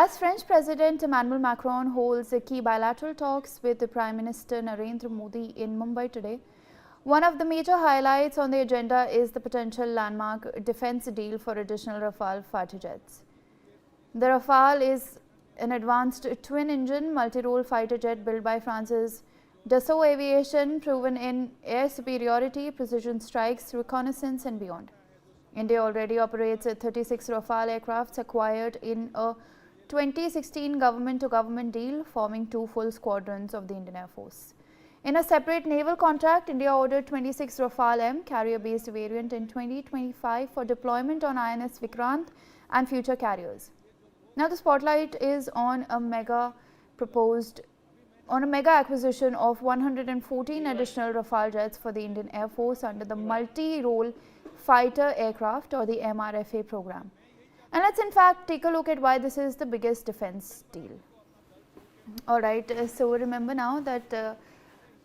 As French President Emmanuel Macron holds key bilateral talks with the Prime Minister Narendra Modi in Mumbai today, one of the major highlights on the agenda is the potential landmark defense deal for additional Rafale fighter jets. The Rafale is an advanced twin-engine multi-role fighter jet built by France's Dassault Aviation, proven in air superiority, precision strikes, reconnaissance and beyond. India already operates 36 Rafale aircrafts acquired in a 2016 government-to-government deal, forming 2 full squadrons of the Indian Air Force. In a separate naval contract, India ordered 26 Rafale M carrier-based variant in 2025 for deployment on INS Vikrant and future carriers. Now the spotlight is on a mega acquisition of 114 additional Rafale jets for the Indian Air Force under the multi-role fighter aircraft or the MRFA program. And let's in fact take a look at why this is the biggest defense deal. Alright, so remember now that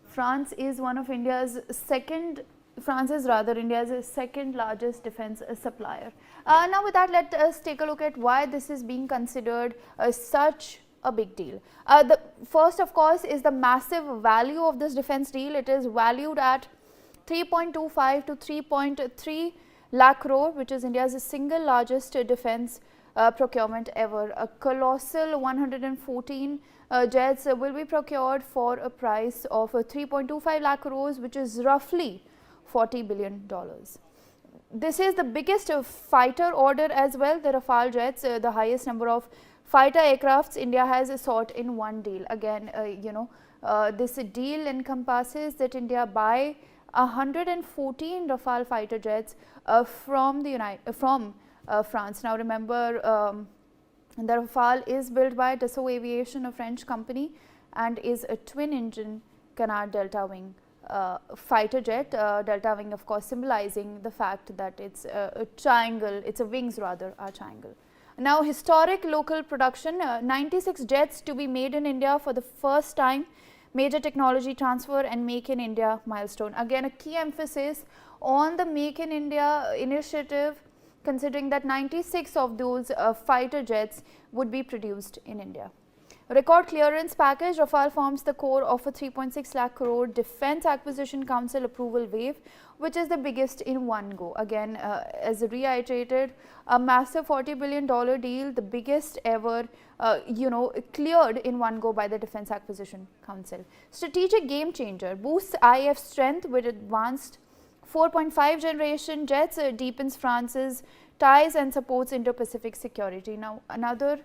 France is India's second largest defense supplier. Now with that, let us take a look at why this is being considered such a big deal. The first of course is the massive value of this defense deal. It is valued at 3.25 to 3.3 lakh crore, which is India's single largest defense procurement ever. A colossal 114 jets will be procured for a price of 3.25 lakh crores, which is roughly $40 billion. This is the biggest fighter order as well. The Rafale jets, the highest number of fighter aircrafts India has sought in one deal. Again, this deal encompasses that India buy 114 Rafale fighter jets from France. Now remember, the Rafale is built by Dassault Aviation, a French company, and is a twin-engine canard delta wing fighter jet. Delta wing, of course, symbolizing the fact that it's a triangle. Its wings rather are triangle. Now, historic local production: 96 jets to be made in India for the first time. Major technology transfer and Make in India milestone. Again, a key emphasis on the Make in India initiative, considering that 96 of those fighter jets would be produced in India. Record clearance package: Rafale forms the core of a 3.6 lakh crore Defence Acquisition Council approval wave, which is the biggest in one go. Again, as reiterated, a massive $40 billion deal, the biggest ever, cleared in one go by the Defence Acquisition Council. Strategic game changer: boosts IAF strength with advanced 4.5 generation jets, deepens France's ties and supports Indo-Pacific security. Now, another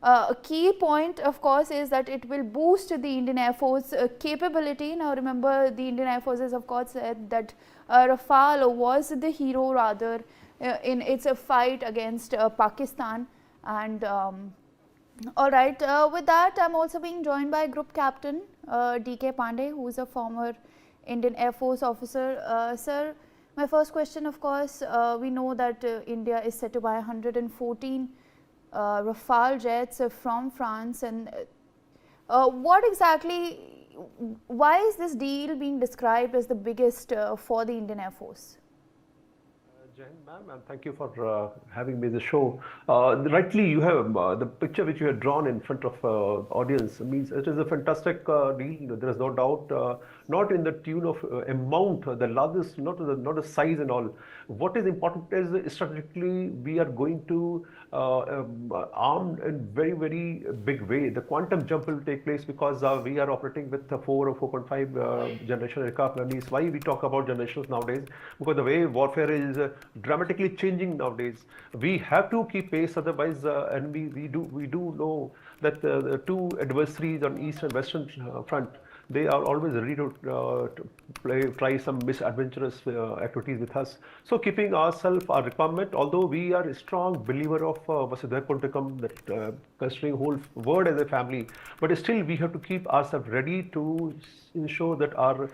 a key point, of course, is that it will boost the Indian Air Force capability. Now, remember, the Indian Air Force has, of course, said that Rafale was the hero rather in its fight against Pakistan. And alright, with that, I am also being joined by Group Captain D.K. Pandey, who is a former Indian Air Force officer. Sir, my first question, of course, we know that India is set to buy 114 Rafale jets from France, and why is this deal being described as the biggest for the Indian Air Force? Jai Hind, ma'am, and thank you for having me the show. Rightly, you have the picture which you have drawn in front of audience means it is a fantastic deal. There is no doubt. Not in the tune of amount, the largest, not the size and all. What is important is strategically we are going to arm in very big way. The quantum jump will take place because we are operating with 4 or 4.5 generation aircraft. That is why we talk about generations nowadays, because the way warfare is dramatically changing nowadays. We have to keep pace, otherwise, and we do know that the two adversaries on east and western front, they are always ready to try some misadventurous activities with us. So keeping ourselves, our requirement, although we are a strong believer of Vasudhaiva Kutumbakam, that considering whole world as a family, but still we have to keep ourselves ready to ensure that our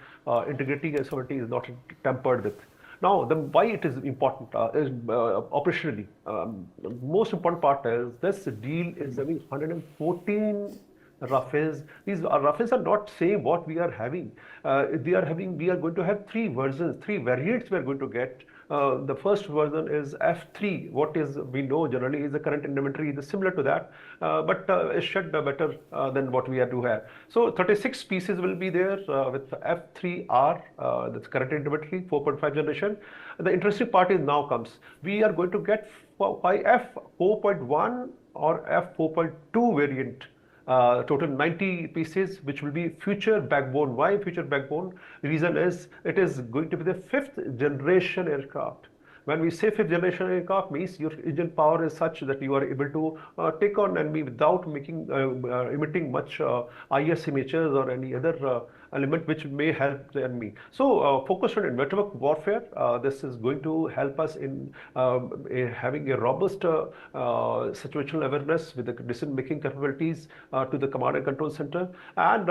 integrity and sovereignty is not tampered with. Now, why it is important is operationally. The most important part is this deal is having 114 Rafales. These Rafales are not same what we are having. We are going to have 3 versions, 3 variants we are going to get. The first version is F3. What is we know generally is the current inventory is similar to that, but is shed better than what we are to have. So 36 pieces will be there with F3R, that's current inventory, 4.5 generation. The interesting part is now comes. We are going to get F4.1 or F4.2 variant, total 90 pieces, which will be future backbone. Why future backbone? The reason is it is going to be the fifth generation aircraft. When we say fifth generation aircraft, means your engine power is such that you are able to take on enemy without emitting much IR signatures or any other element which may help the enemy. So focus on network warfare. This is going to help us in having a robust situational awareness with the decision making capabilities to the command and control center. And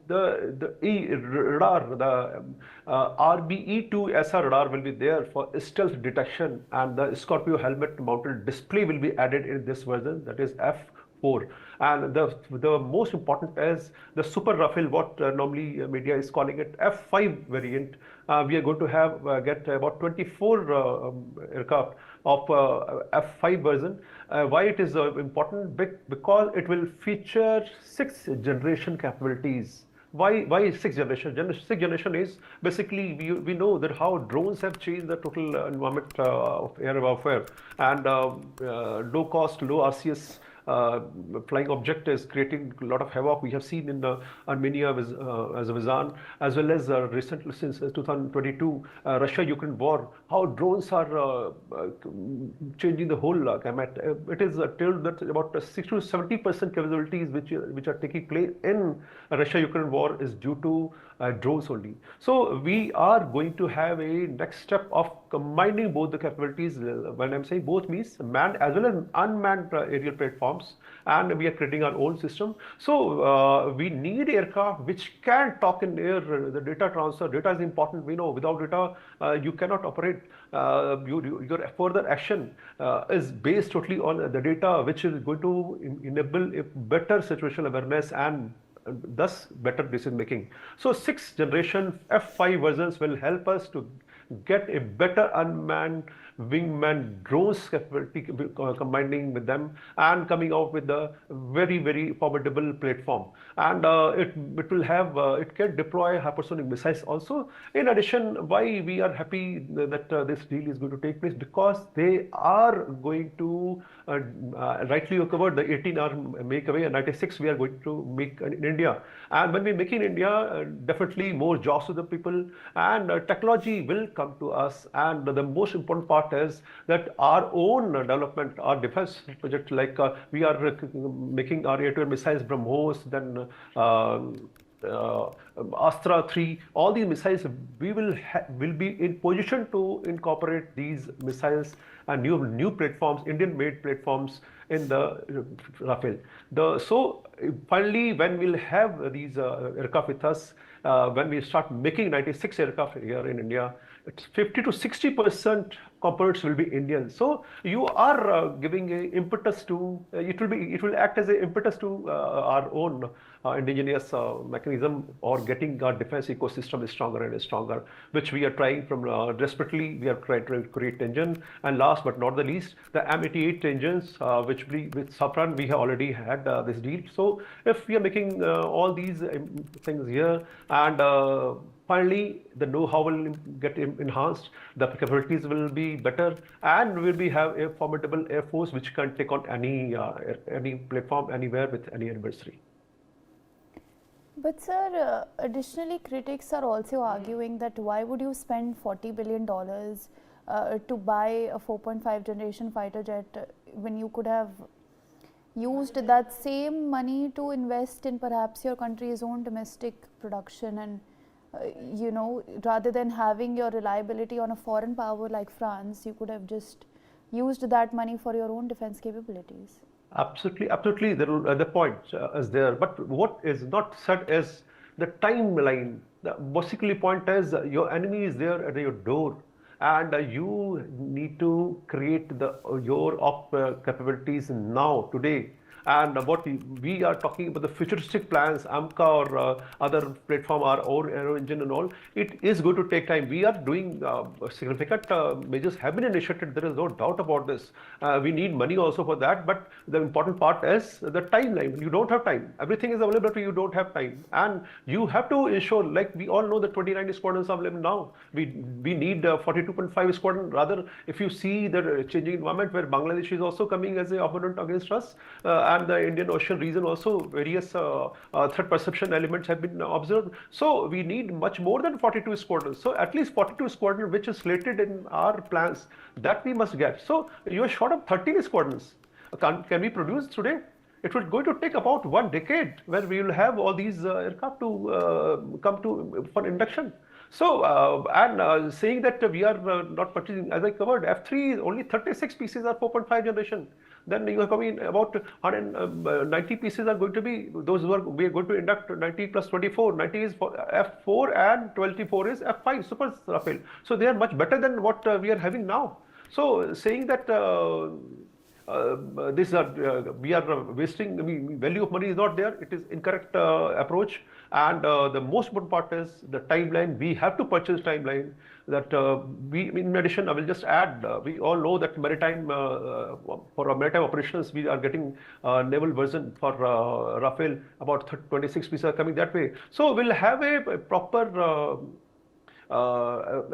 the radar, the RBE2 SR radar will be there for stealth detection, and the Scorpio helmet mounted display will be added in this version, that is F4. And the most important is the Super Rafale, what normally media is calling it F5 variant. We are going to have get about 24 aircraft of F5 version. Why it is important? Because it will feature 6th generation capabilities. Why sixth generation? Sixth generation is basically we know that how drones have changed the total environment of air warfare, and low cost, low RCS flying object is creating a lot of havoc. We have seen in Armenia, Azerbaijan, as well as recently since 2022 Russia-Ukraine war, how drones are changing the whole gamut. It is told that about 60 to 70% casualties which are taking place in Russia-Ukraine war is due to drones only. So we are going to have a next step of combining both the capabilities. When I'm saying both means manned as well as unmanned aerial platforms, and we are creating our own system. So we need aircraft which can talk in air. The data transfer, data is important. We know without data you cannot operate. Your further action is based totally on the data, which is going to enable a better situational awareness and thus better decision making. So 6th generation F5 versions will help us to get a better unmanned wingman drones capability, combining with them and coming out with a very formidable platform. And it will have it can deploy hypersonic missiles also. In addition, why we are happy that this deal is going to take place, because they are going to rightly you covered the 18 are make away, and 96 we are going to make in India. And when we make in India, definitely more jobs to the people, and technology will come to us. And the most important part is that our own development, our defense project, like we are making our air-to-air missiles, BrahMos, then Astra 3, all these missiles, we will be in position to incorporate these missiles and new platforms, Indian-made platforms in the Rafale. So finally, when we'll have these aircraft with us, when we start making 96 aircraft here in India, it's 50 to 60% components will be Indian. So you are giving a impetus to it will act as an impetus to our own indigenous mechanism, or getting our defense ecosystem stronger and stronger, which we are trying from desperately. We are trying to create engine. And last but not the least, the M88 engines, which with Safran we have already had this deal. So if we are making all these things here, and finally, the know-how will get enhanced, the capabilities will be better, and we will have a formidable air force which can take on any platform anywhere with any adversary. But sir, additionally, critics are also arguing that why would you spend $40 billion to buy a 4.5 generation fighter jet when you could have used that same money to invest in perhaps your country's own domestic production, and rather than having your reliability on a foreign power like France, you could have just used that money for your own defense capabilities. Absolutely. The point is there, but what is not said is the timeline. The basically point is your enemy is there at your door, and you need to create your capabilities now, today. And what we are talking about the futuristic plans, AMCA or other platform, our own aero engine and all, it is going to take time. We are doing significant measures have been initiated. There is no doubt about this. We need money also for that, but the important part is the timeline. You don't have time. Everything is available, but you don't have time, and you have to ensure. Like we all know, the 29 squadrons are available now. We need 42.5 squadron. Rather, if you see the changing environment where Bangladesh is also coming as an opponent against us, and the Indian Ocean region also, various threat perception elements have been observed. So we need much more than 42 squadrons. So at least 42 squadrons, which is slated in our plans, that we must get. So you are short of 13 squadrons. Can we produce today? It will going to take about 1 decade where we will have all these aircraft to come to for induction. So, saying that we are not purchasing, as I covered, F3 is only 36 pieces are 4.5 generation. Then you are coming about 190 pieces are going to be, those who are, we are going to induct 90 plus 24. 90 is for F4 and 24 is F5 Super Rafale. So they are much better than what we are having now. So saying that we are wasting, I mean, value of money is not there. It is incorrect approach. And the most important part is the timeline. We have to purchase timeline. That in addition, I will just add, we all know that maritime, for our maritime operations, we are getting naval version for Rafale, about 26 pieces are coming that way. So we'll have a proper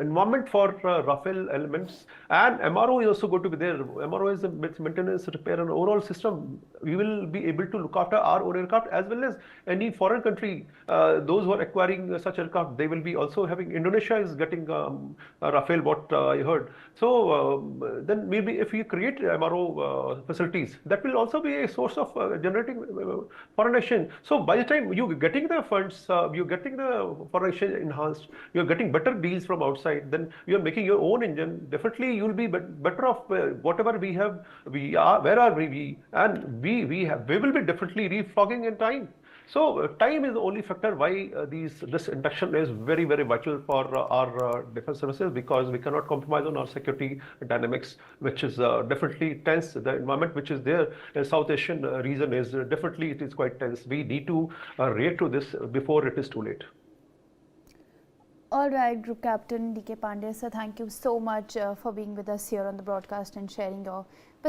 environment for Rafale elements, and MRO is also going to be there. MRO is a maintenance, repair, and overall system. We will be able to look after our own aircraft as well as any foreign country. Those who are acquiring such aircraft, they will be also having. Indonesia is getting Rafale, what I heard. So then maybe if we create MRO facilities, that will also be a source of generating foreign exchange. So by the time you're getting the funds, you're getting the foreign exchange enhanced, you're getting better deals from outside, then you're making your own engine. Definitely you'll be better off. Whatever we have, we are, where are we? And we will be definitely reflogging in time. So time is the only factor why this induction is very, very vital for our defense services, because we cannot compromise on our security dynamics, which is definitely tense. The environment which is there in South Asian region is definitely, it is quite tense. We need to react to this before it is too late. All right, Group Captain D.K. Pandey, sir, thank you so much for being with us here on the broadcast and sharing your